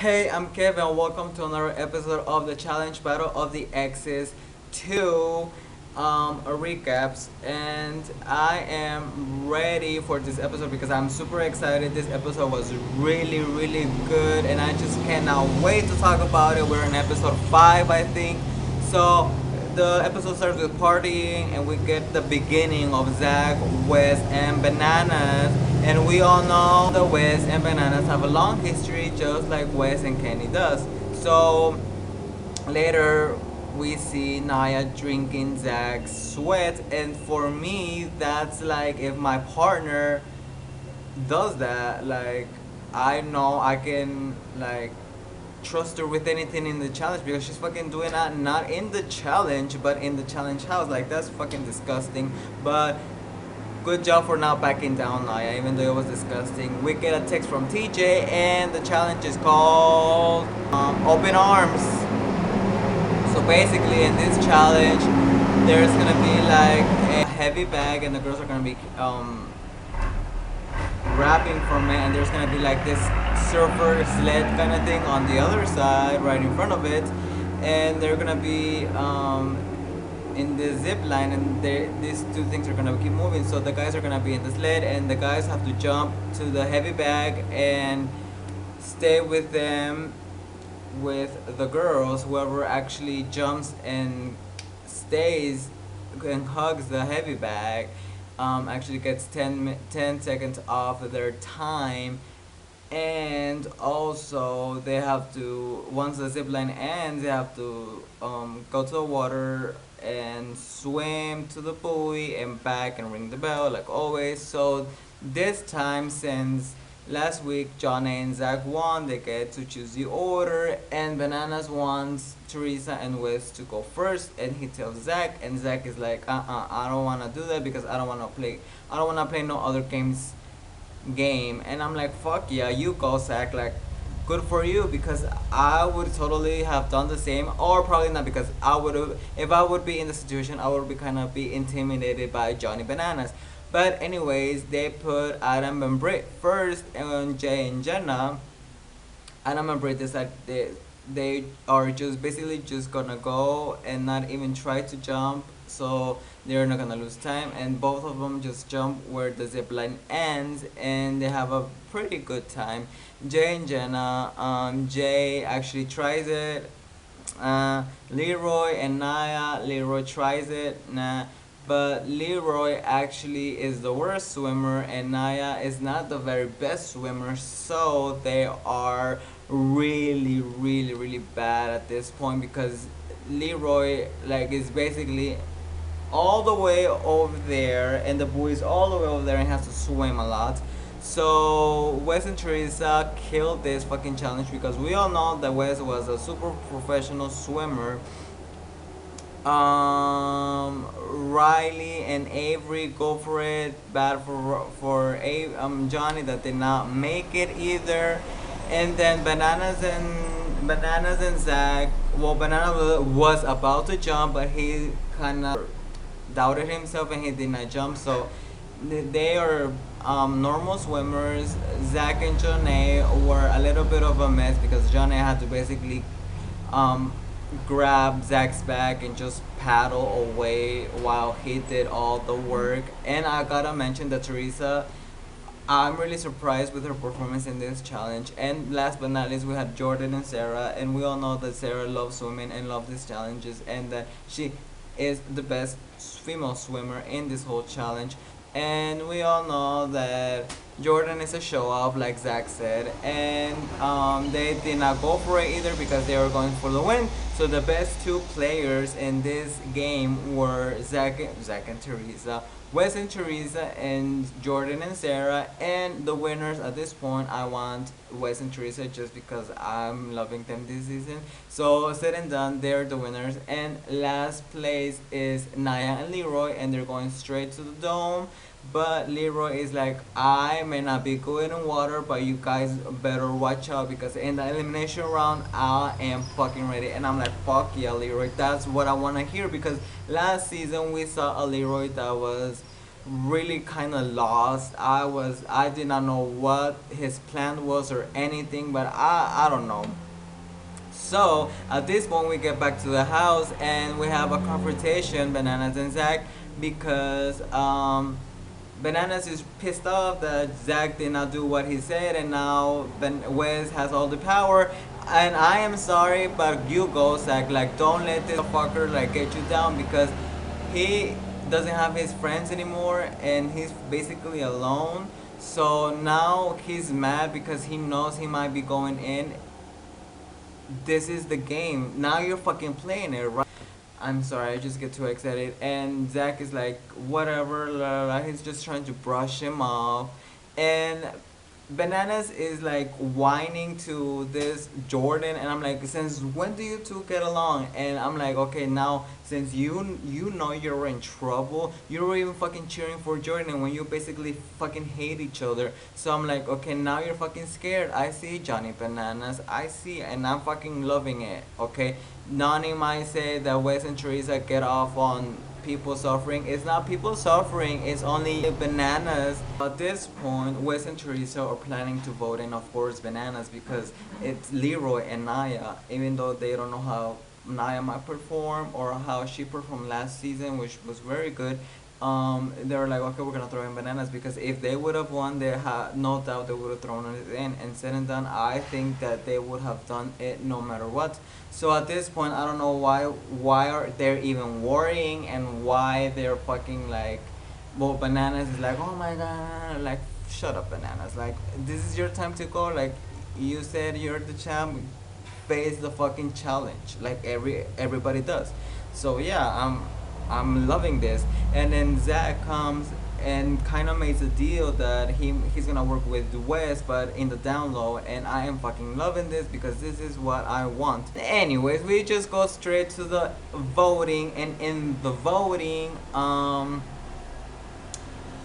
Hey, I'm Kevin. Welcome to another episode of the Challenge Battle of the Exes 2 recaps. And I am ready for this episode because I'm super excited. This episode was really good, and I just cannot wait to talk about it. We're in episode 5, I think. So the episode starts with partying, and we get the beginning of Zach, Wes, and Bananas. And we all know that Wes and Bananas have a long history, just like Wes and Kenny does. So later we see Naya drinking Zach's sweat, and for me, that's like if my partner does that, like I know I can like trust her with anything in the challenge because she's fucking doing that not in the challenge but in the challenge house. Like that's fucking disgusting. But good job for not backing down, Naya, even though it was disgusting. We get a text from TJ and the challenge is called Open Arms. So basically in this challenge there's gonna be like a heavy bag and the girls are gonna be grabbing from it, and there's gonna be like this surfer sled kind of thing on the other side right in front of it, and they're gonna be in the zip line, and these two things are gonna keep moving. So the guys are gonna be in the sled and the guys have to jump to the heavy bag and stay with them with the girls. Whoever actually jumps and stays and hugs the heavy bag actually gets 10 seconds off their time. And also they have to, once the zip line ends, they have to go to the water and swim to the buoy and back and ring the bell like always. So this time, since last week Johnny and Zach won, they get to choose the order, and Bananas wants Teresa and Wes to go first, and he tells Zach, and Zach is like, I don't wanna do that because I don't wanna play no other game. And I'm like, fuck yeah, you go, Zach. Like, good for you, because I would totally have done the same, or probably not, because I would have, if I would be in the situation, I would be kind of be intimidated by Johnny Bananas. But anyways, they put Adam and Britt first, and Jay and Jenna. Adam and Britt decide they are just basically just gonna go and not even try to jump, so they're not gonna lose time, and both of them just jump where the zip line ends, and they have a pretty good time. Jay and Jenna, Jay actually tries it. Leroy and Naya, Leroy tries it, nah, but Leroy actually is the worst swimmer, and Naya is not the very best swimmer, so they are really bad at this point, because Leroy like is basically all the way over there, and the buoy is all the way over there, and has to swim a lot. So Wes and Teresa killed this fucking challenge, because we all know that Wes was a super professional swimmer. Riley and Avery go for it. Bad for Johnny, that did not make it either. And then Bananas and Zach. Well, Banana was about to jump, but he kind of doubted himself and he did not jump. So they are normal swimmers. Zach and Johnny were a little bit of a mess, because Johnny had to basically grab Zach's bag and just paddle away while he did all the work. And I gotta mention that Teresa, I'm really surprised with her performance in this challenge. And last but not least, we had Jordan and Sarah, and we all know that Sarah loves swimming and loves these challenges, and that she is the best female swimmer in this whole challenge. And we all know that Jordan is a show off, like Zach said, and they did not go for it either, because they were going for the win. So the best two players in this game were Zach and Teresa, Wes and Teresa, and Jordan and Sarah. And the winners at this point, I want Wes and Teresa, just because I'm loving them this season. So said and done, they're the winners. And last place is Naya and Leroy, and they're going straight to the dome. But Leroy is like, I may not be good in water, but you guys better watch out, because in the elimination round, I am fucking ready. And I'm like, fuck yeah, Leroy. That's what I want to hear, because last season we saw a Leroy that was really kind of lost. I did not know what his plan was or anything, but I don't know. So at this point, we get back to the house and we have a confrontation, Bananas and Zach, because Bananas is pissed off that Zach did not do what he said, and now Wes has all the power. And I am sorry, but you go, Zach. Like, don't let this fucker like get you down because he doesn't have his friends anymore, and he's basically alone. So now he's mad because he knows he might be going in. This is the game. Now you're fucking playing it, right? I'm sorry, I just get too excited. And Zach is like, whatever, la, la, la. He's just trying to brush him off. And Bananas is like whining to this Jordan, and I'm like, since when do you two get along? And I'm like, okay, now since you know you're in trouble, you're even fucking cheering for Jordan when you basically fucking hate each other. So I'm like, okay, now you're fucking scared. I see Johnny Bananas, I see, and I'm fucking loving it. Okay, Nani might say that Wes and Teresa get off on people suffering. It's not people suffering, it's only Bananas. At this point, Wes and Teresa are planning to vote in, of course, Bananas because it's Leroy and Naya, even though they don't know how Naya might perform or how she performed last season, which was very good. They were like, okay, we're gonna throw in Bananas because if they would have won, they had no doubt they would have thrown it in. And said and done, I think that they would have done it no matter what. So at this point, I don't know why are they even worrying and why they're fucking like, well, Bananas is like, oh my god, like shut up, Bananas, like this is your time to go, like you said you're the champ, face the fucking challenge like everybody does. So yeah, I'm loving this. And then Zach comes and kind of makes a deal that he's gonna work with Wes, but in the down low. And I am fucking loving this because this is what I want. Anyways, we just go straight to the voting, and in the voting,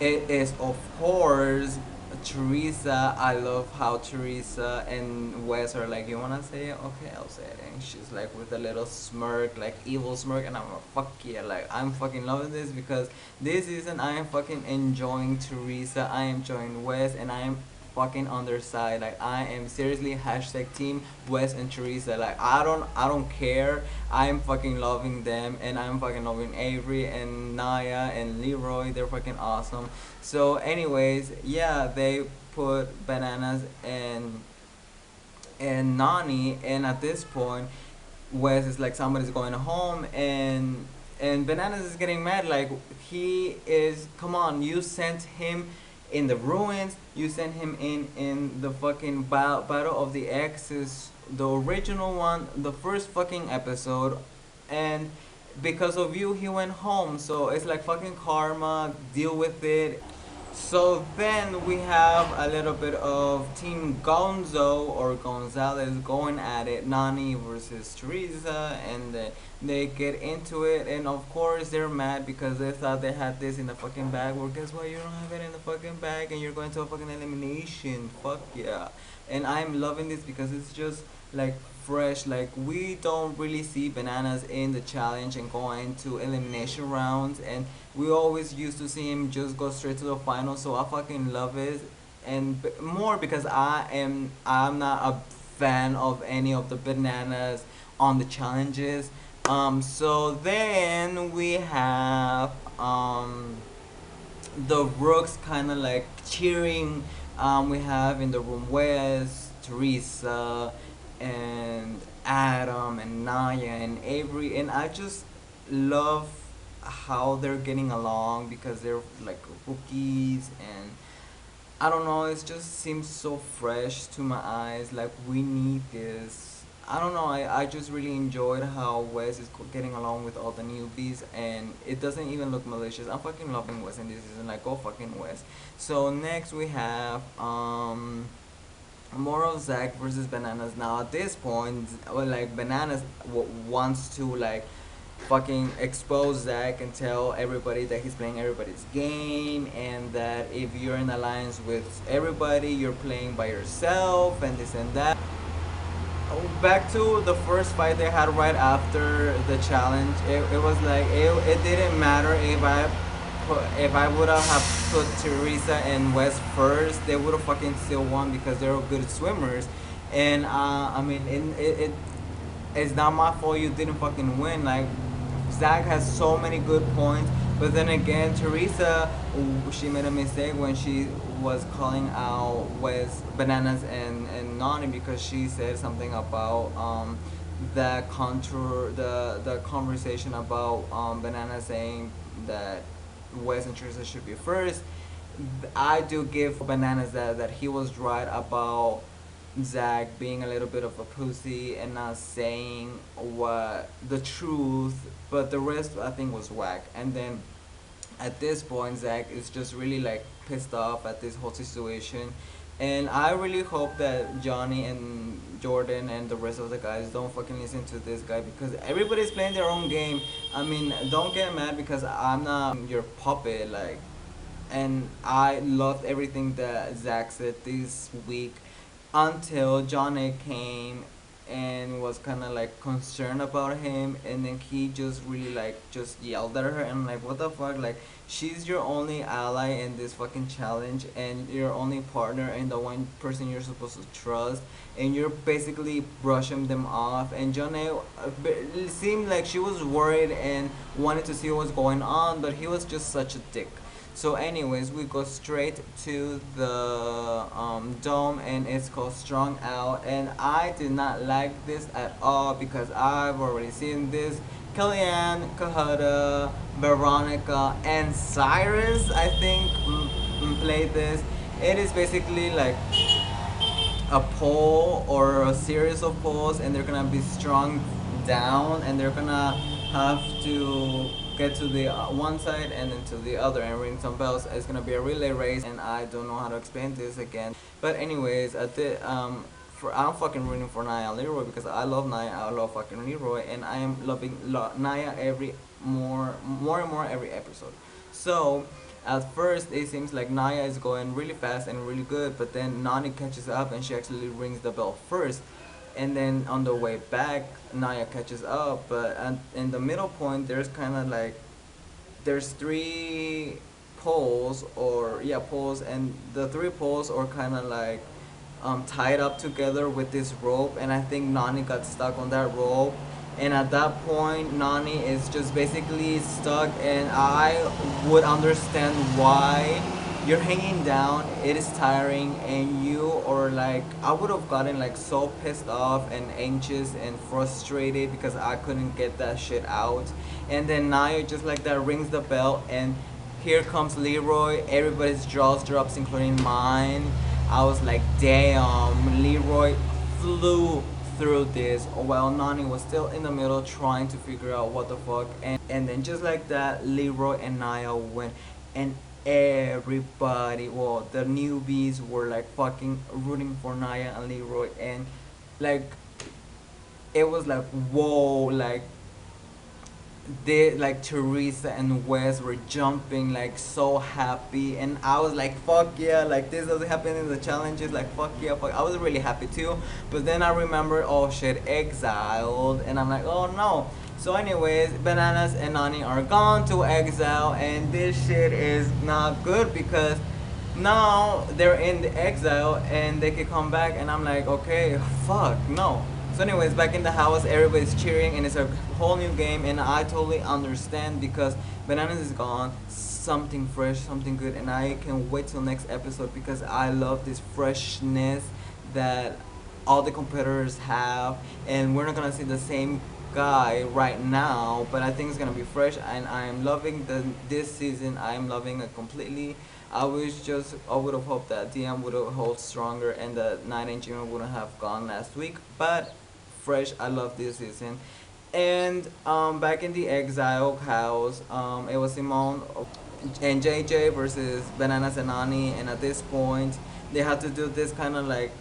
it is of course Teresa. I love how Teresa and Wes are like, you wanna say it? Okay, I'll say it. And she's like with a little smirk, like evil smirk, and I'm like, fuck yeah, like I'm fucking loving this because this season I am fucking enjoying Teresa, I am enjoying Wes, and I am fucking on their side. Like I am seriously hashtag team Wes and Teresa. Like I don't care. I'm fucking loving them, and I'm fucking loving Avery and Naya and Leroy. They're fucking awesome. So anyways, yeah, they put Bananas and Nani, and at this point Wes is like, somebody's going home, and Bananas is getting mad. Like he is, come on, you sent him in the ruins. You sent him in the fucking battle of the Exes, the original one, the first fucking episode, and because of you he went home. So it's like fucking karma. Deal with it. So then we have a little bit of Team Gonzo or Gonzales going at it, Nani versus Teresa, and they get into it, and of course they're mad because they thought they had this in the fucking bag. Well, guess what? You don't have it in the fucking bag, and you're going to a fucking elimination. Fuck yeah! And I'm loving this because it's just like fresh. Like we don't really see Bananas in the challenge and going to elimination rounds, and we always used to see him just go straight to the final. So I fucking love it, and more because I'm not a fan of any of the Bananas on the challenges. So then we have the Rooks kind of like cheering. We have in the room Wes, Teresa, and Adam, and Naya, and Avery, and I just love how they're getting along because they're like rookies, and I don't know, it just seems so fresh to my eyes. Like we need this. I don't know. I just really enjoyed how Wes is getting along with all the newbies, and it doesn't even look malicious. I'm fucking loving Wes in this season. Like go fucking Wes. So next we have more of Zach versus Bananas. Now at this point, well, like Bananas wants to like fucking expose Zach and tell everybody that he's playing everybody's game, and that if you're in alliance with everybody, you're playing by yourself, and this and that. Oh, back to the first fight they had right after the challenge. It was like it didn't matter if I if I would have put Teresa and Wes first, they would have fucking still won because they're good swimmers. And I mean, it's not my fault you didn't fucking win. Like, Zach has so many good points, but then again, Teresa, she made a mistake when she was calling out Wes Bananas and Nani because she said something about the contour, the conversation about Banana saying that Wes and Teresa should be first. I do give Bananas that he was right about Zach being a little bit of a pussy and not saying what the truth, but the rest I think was whack. And then at this point, Zach is just really like pissed off at this whole situation. And I really hope that Johnny and Jordan and the rest of the guys don't fucking listen to this guy because everybody's playing their own game. I mean, don't get mad because I'm not your puppet. Like, and I loved everything that Zach said this week until Johnny came and was kind of like concerned about him, and then he just really like just yelled at her, and I'm like, what the fuck, like she's your only ally in this fucking challenge and your only partner and the one person you're supposed to trust, and you're basically brushing them off. And Johnny it seemed like she was worried and wanted to see what was going on, but he was just such a dick. So, anyways, we go straight to the dome, and it's called Strong Out. And I did not like this at all because I've already seen this. Kellyanne, Kahada, Veronica, and Cyrus, I think, played this. It is basically like a poll or a series of polls, and they're gonna be strung down, and they're gonna have to get to the one side and then to the other and ring some bells. It's gonna be a relay race, and I don't know how to explain this again. But anyways, for I'm fucking rooting for Naya and Leroy because I love Naya, I love fucking Leroy, and I am loving Naya every more and more every episode. So at first, it seems like Naya is going really fast and really good, but then Nani catches up and she actually rings the bell first. And then on the way back, Naya catches up, but in the middle point, there's kind of like there's three poles, or yeah, poles, and the three poles are kind of like tied up together with this rope, and I think Nani got stuck on that rope. And at that point, Nani is just basically stuck, and I would understand why you're hanging down. It is tiring, and you are like, I would have gotten like so pissed off and anxious and frustrated because I couldn't get that shit out. And then Naya just like that rings the bell, and here comes Leroy. Everybody's jaws drops, including mine. I was like, damn, Leroy flew through this while Nani was still in the middle trying to figure out what the fuck. And then just like that, Leroy and Naya went, and everybody, well, the newbies were like fucking rooting for Naya and Leroy, and like it was like, whoa, like they like Teresa and Wes were jumping like so happy, and I was like, fuck yeah, like this doesn't happen in the challenges, like fuck yeah, fuck. I was really happy too, but then I remember, oh shit, exiled, and I'm like, oh no. So anyways, Bananas and Nani are gone to exile, and this shit is not good because now they're in the exile and they can come back, and I'm like, okay, fuck no. So anyways, back in the house, everybody's cheering, and it's a whole new game, and I totally understand because Bananas is gone, something fresh, something good, and I can wait till next episode because I love this freshness that all the competitors have, and we're not gonna see the same guy right now, but I think it's gonna be fresh, and I'm loving this season. I'm loving it completely. I would have hoped that DM would have held stronger and that Night and Jimmy wouldn't have gone last week, but fresh. I love this season. And back in the exile house, it was Simone and JJ versus Bananas and Nani, and at this point, they had to do this kind of like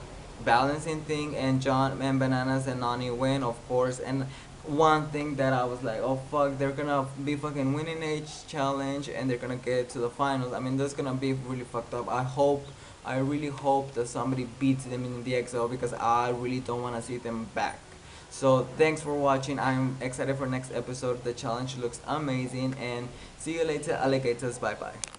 balancing thing, and John and Bananas and Nani win, of course. And one thing that I was like, oh fuck, they're gonna be fucking winning each challenge and they're gonna get to the finals. I mean, that's gonna be really fucked up. I really hope that somebody beats them in the exile because I really don't want to see them back. So thanks for watching. I'm excited for next episode. The challenge looks amazing, and see you later, alligators. Bye bye.